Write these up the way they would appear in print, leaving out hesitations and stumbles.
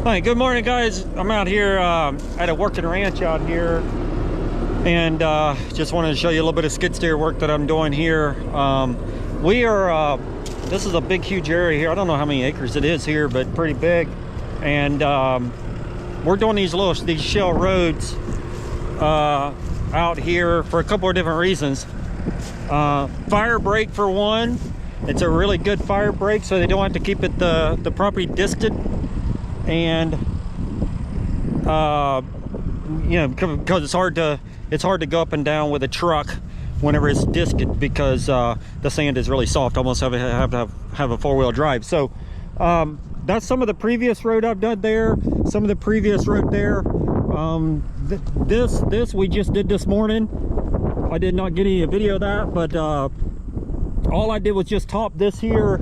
Hi, good morning, guys. I'm out here at a working ranch out here, and just wanted to show you a little bit of skid steer work that I'm doing here. This is a big, huge area here. I don't know how many acres it is here, but pretty big. And we're doing these shell roads out here for a couple of different reasons. Fire break for one. It's a really good fire break, so they don't have to keep it the property disted. And you know, because it's hard to go up and down with a truck whenever it's disced, because the sand is really soft. Almost have to have a four-wheel drive. So that's some of the previous road I've done there, some of the previous road there. This we just did this morning. I did not get any video of that, but all I did was just top this here,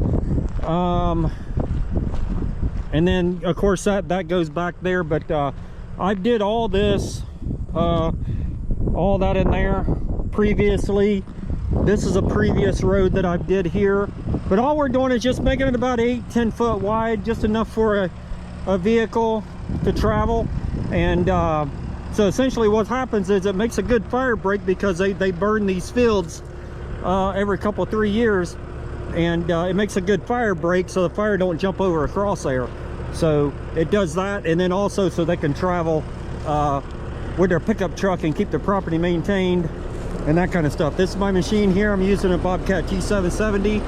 and then of course that goes back there. But I did all this, all that in there previously. This is a previous road that I did here, but all we're doing is just making it about 8-10 foot wide, just enough for a vehicle to travel. And so essentially what happens is it makes a good fire break, because they burn these fields every couple 3 years, and it makes a good fire break so the fire don't jump over across there. So it does that, and then also so they can travel with their pickup truck and keep their property maintained and that kind of stuff. This is my machine here. I'm using a Bobcat T770.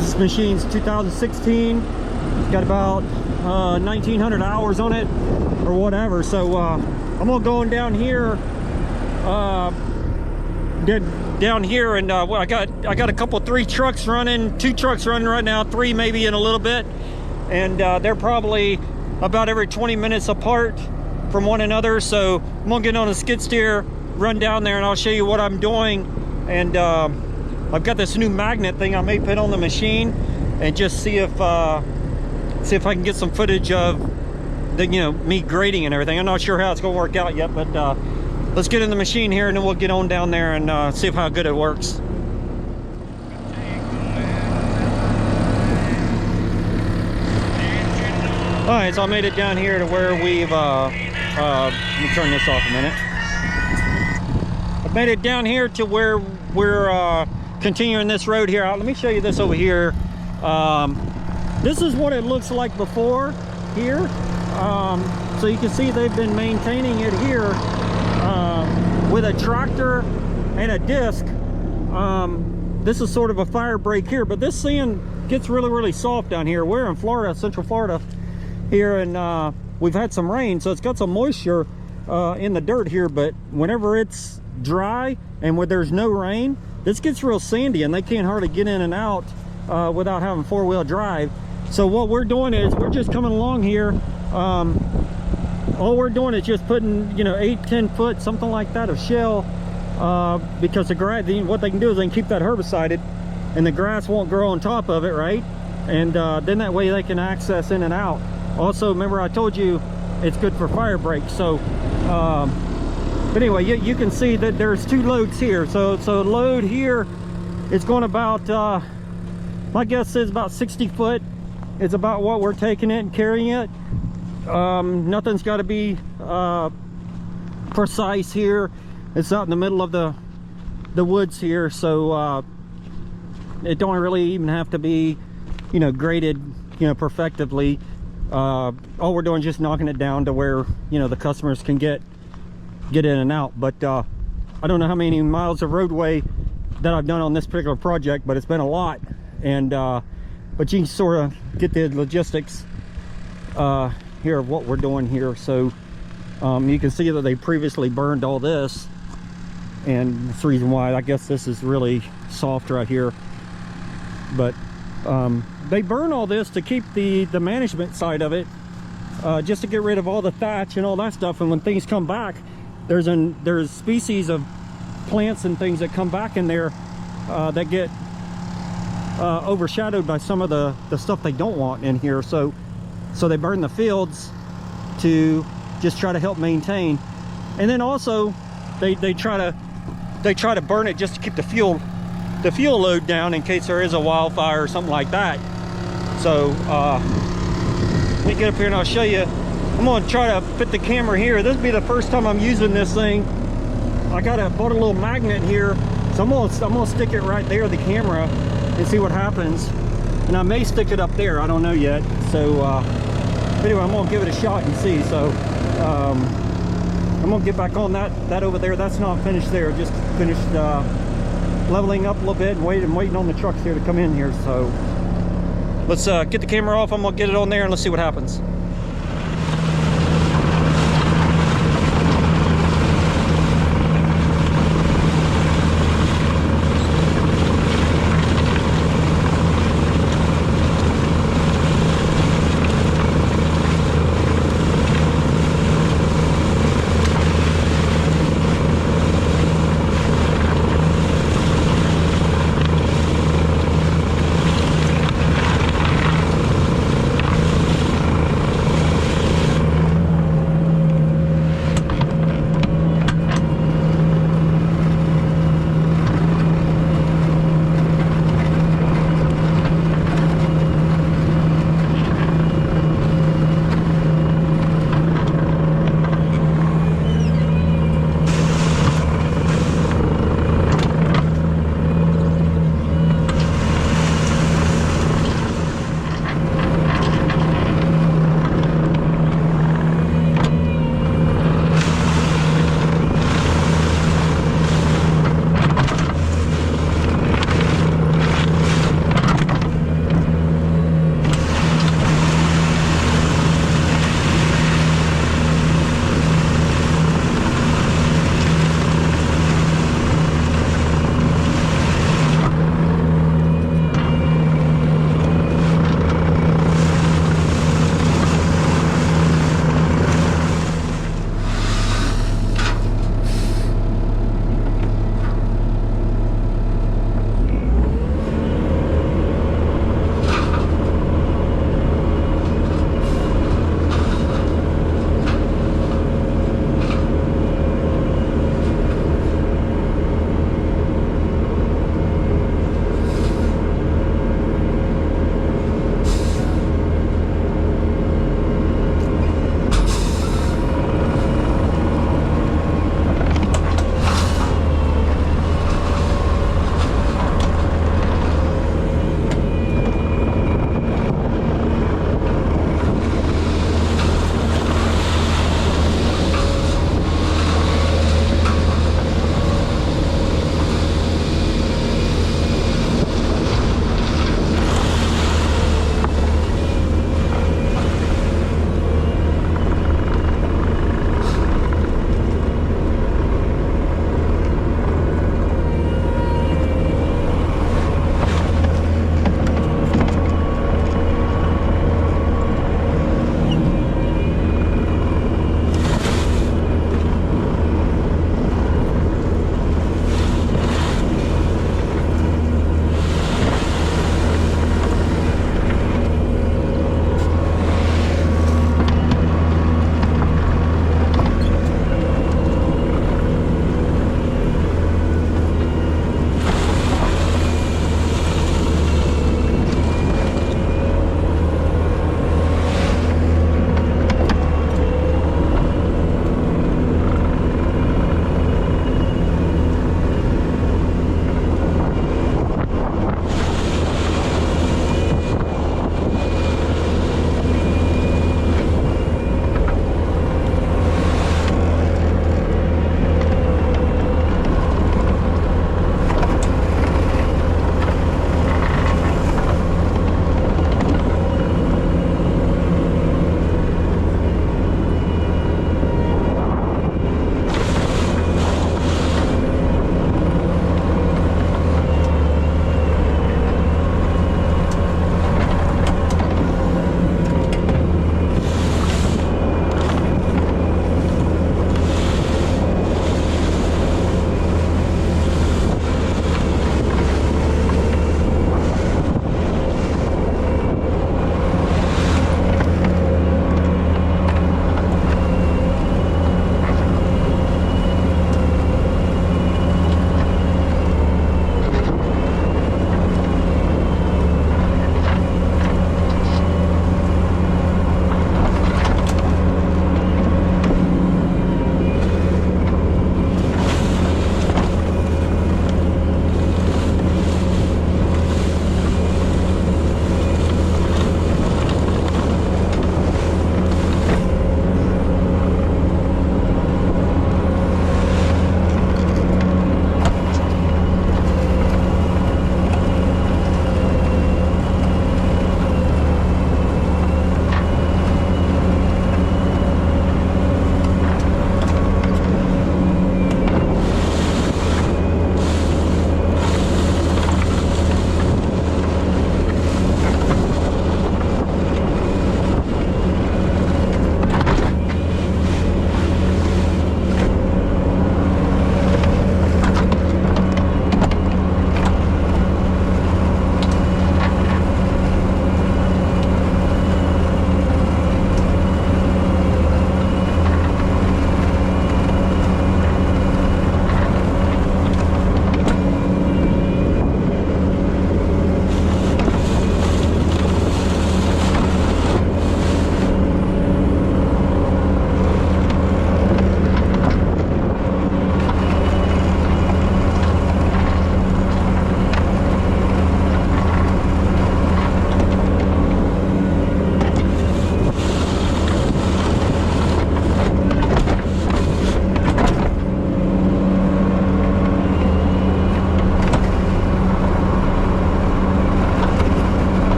This machine's 2016. It's got about 1900 hours on it or whatever. So I'm gonna go down here, and I got a couple, 3 trucks running, 2 trucks running right now, 3 maybe in a little bit, and they're probably about every 20 minutes apart from one another. So I'm gonna get on a skid steer, run down there, and I'll show you what I'm doing. And I've got this new magnet thing I may put on the machine, and just see if I can get some footage of the, you know, me grading and everything. I'm not sure how it's gonna work out yet, but let's get in the machine here, and then we'll get on down there and see how good it works. All right, so I made it down here to where we've let me turn this off a minute. I've made it down here to where we're continuing this road here out. Let me show you this over here. This is what it looks like before here. So you can see they've been maintaining it here with a tractor and a disc. This is sort of a fire break here, but this sand gets really soft down here. We're in Florida, Central Florida here, and we've had some rain, so it's got some moisture in the dirt here. But whenever it's dry and when there's no rain, this gets real sandy, and they can't hardly get in and out without having four-wheel drive. So what we're doing is we're just coming along here. All we're doing is just putting, you know, 8-10 foot, something like that, of shell, because the grass, what they can do is they can keep that herbicided, and the grass won't grow on top of it, right? And then that way they can access in and out. Also, remember I told you it's good for fire breaks. So but anyway, you can see that there's 2 loads here. So load here is going about, my guess is about 60 foot. It's about what we're taking it and carrying it. Nothing's got to be precise here. It's out in the middle of the woods here, so it don't really even have to be, you know, graded, you know, perfectively. All we're doing is just knocking it down to where, you know, the customers can get in and out. But I don't know how many miles of roadway that I've done on this particular project, but it's been a lot. And but you can sort of get the logistics here of what we're doing here. So you can see that they previously burned all this, and that's the reason why I guess this is really soft right here. But they burn all this to keep the management side of it, just to get rid of all the thatch and all that stuff. And when things come back, there's species of plants and things that come back in there that get overshadowed by some of the stuff they don't want in here. So they burn the fields to just try to help maintain. And then also they try to burn it just to keep the fuel load down in case there is a wildfire or something like that. So let me get up here and I'll show you I'm gonna try to fit the camera here. This will be the first time I'm using this thing. I bought a little magnet here, so I'm gonna stick it right there, the camera, and see what happens. And I may stick it up there, I don't know yet. So anyway, I'm gonna give it a shot and see. So I'm gonna get back on that over there. That's not finished there, just finished leveling up a little bit and waiting on the trucks here to come in here. So let's get the camera off. I'm gonna get it on there and let's see what happens.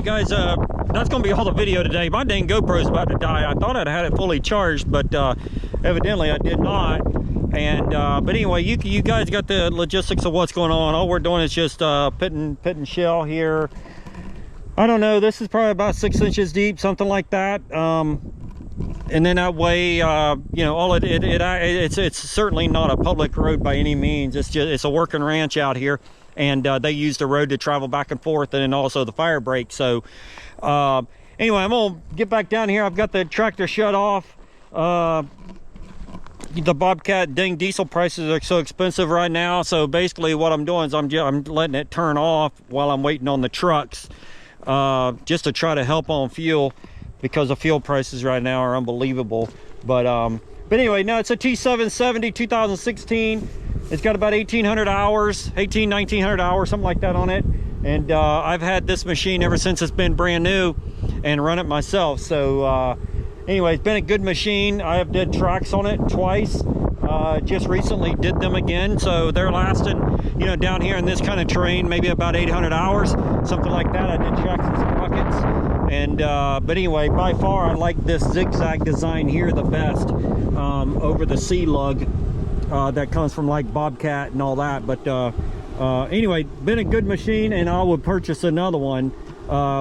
right, guys, that's gonna be all the video today. My dang GoPro's about to die. I thought I'd had it fully charged, but evidently I did not. And but anyway, you guys got the logistics of what's going on. All we're doing is just pitting shell here. I don't know, this is probably about 6 inches deep, something like that. And then that way, you know, all it's certainly not a public road by any means. It's a working ranch out here, and they use the road to travel back and forth, and then also the fire break. So anyway, I'm gonna get back down here. I've got the tractor shut off. The Bobcat dang diesel prices are so expensive right now, so basically what I'm doing is I'm letting it turn off while I'm waiting on the trucks, just to try to help on fuel, because the fuel prices right now are unbelievable. But anyway, no, it's a T770 2016. It's got about 1900 hours, something like that on it. And I've had this machine ever since it's been brand new and run it myself. So anyway, it's been a good machine. I have did tracks on it twice. Just recently did them again, so they're lasting, you know, down here in this kind of terrain, maybe about 800 hours, something like that. I did tracks and sprockets. And but anyway, by far I like this zigzag design here the best, over the C-lug that comes from like Bobcat and all that. But anyway, been a good machine, and I would purchase another one.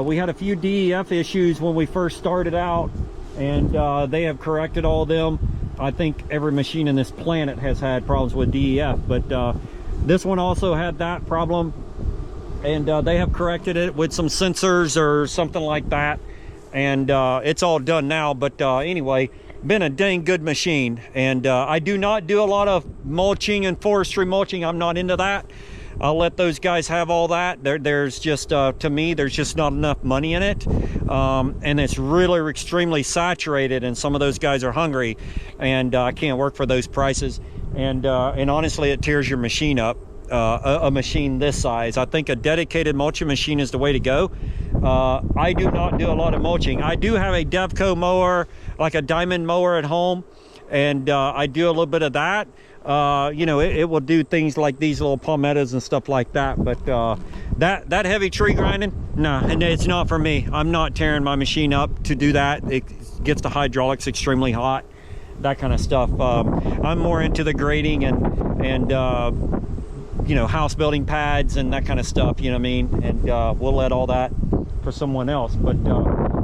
We had a few DEF issues when we first started out, and they have corrected all of them. I think every machine in this planet has had problems with DEF, but this one also had that problem, and they have corrected it with some sensors or something like that, and it's all done now. But anyway, been a dang good machine. And I do not do a lot of mulching and forestry mulching. I'm not into that. I'll let those guys have all that. There's just to me, there's just not enough money in it, and it's really extremely saturated, and some of those guys are hungry, and I can't work for those prices. And honestly, it tears your machine up. A machine this size, I think a dedicated mulching machine is the way to go. I do not do a lot of mulching. I do have a Devco mower, like a diamond mower at home, and I do a little bit of that. You know, it will do things like these little palmettos and stuff like that, but that heavy tree grinding, no, and it's not for me. I'm not tearing my machine up to do that. It gets the hydraulics extremely hot, that kind of stuff. I'm more into the grading and you know, house building pads and that kind of stuff, you know what I mean? And we'll let all that for someone else. But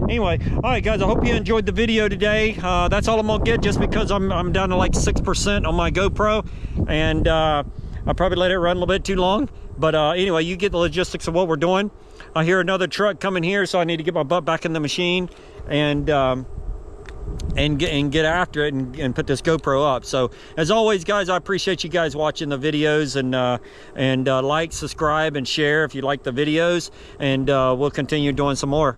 anyway, all right guys, I hope you enjoyed the video today. That's all I'm gonna get, just because I'm down to like 6% on my GoPro, and I probably let it run a little bit too long. But anyway, you get the logistics of what we're doing. I hear another truck coming here, so I need to get my butt back in the machine and get after it and put this GoPro up. So as always guys, I appreciate you guys watching the videos, and like, subscribe, and share if you like the videos, and we'll continue doing some more.